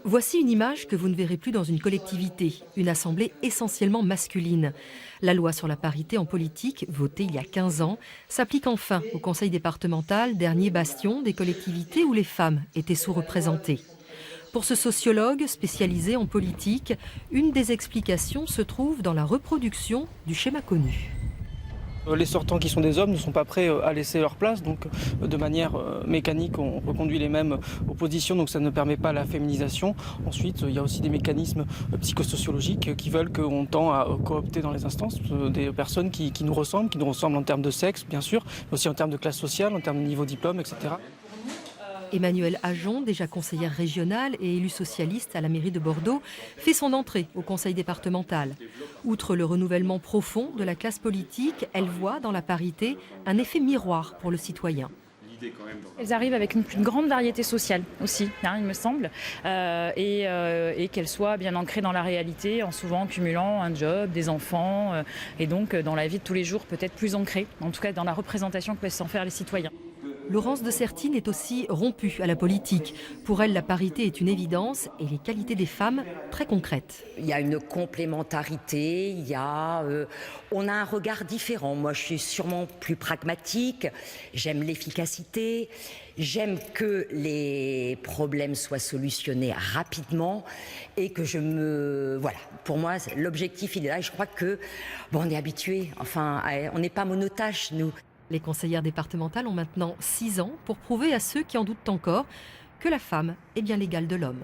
Voici une image que vous ne verrez plus dans une collectivité, une assemblée essentiellement masculine. La loi sur la parité en politique, votée il y a 15 ans, s'applique enfin au conseil départemental, dernier bastion des collectivités où les femmes étaient sous-représentées. Pour ce sociologue spécialisé en politique, une des explications se trouve dans la reproduction du schéma connu. Les sortants qui sont des hommes ne sont pas prêts à laisser leur place, donc de manière mécanique on reconduit les mêmes aux positions, donc ça ne permet pas la féminisation. Ensuite il y a aussi des mécanismes psychosociologiques qui veulent qu'on tend à coopter dans les instances des personnes qui nous ressemblent en termes de sexe bien sûr, mais aussi en termes de classe sociale, en termes de niveau diplôme, etc. Emmanuelle Ajon, déjà conseillère régionale et élue socialiste à la mairie de Bordeaux, fait son entrée au conseil départemental. Outre le renouvellement profond de la classe politique, elle voit dans la parité un effet miroir pour le citoyen. Elles arrivent avec une plus grande variété sociale aussi, il me semble, et qu'elles soient bien ancrées dans la réalité, en souvent cumulant un job, des enfants, et donc dans la vie de tous les jours peut-être plus ancrée, en tout cas dans la représentation que peuvent s'en faire les citoyens. Laurence de Sertine est aussi rompue à la politique. Pour elle, la parité est une évidence et les qualités des femmes très concrètes. Il y a une complémentarité, on a un regard différent. Moi, je suis sûrement plus pragmatique, j'aime l'efficacité, j'aime que les problèmes soient solutionnés rapidement et que Voilà, pour moi, l'objectif, il est là et je crois que, on est habitués, on n'est pas monotache, nous. Les conseillères départementales ont maintenant 6 ans pour prouver à ceux qui en doutent encore que la femme est bien l'égale de l'homme.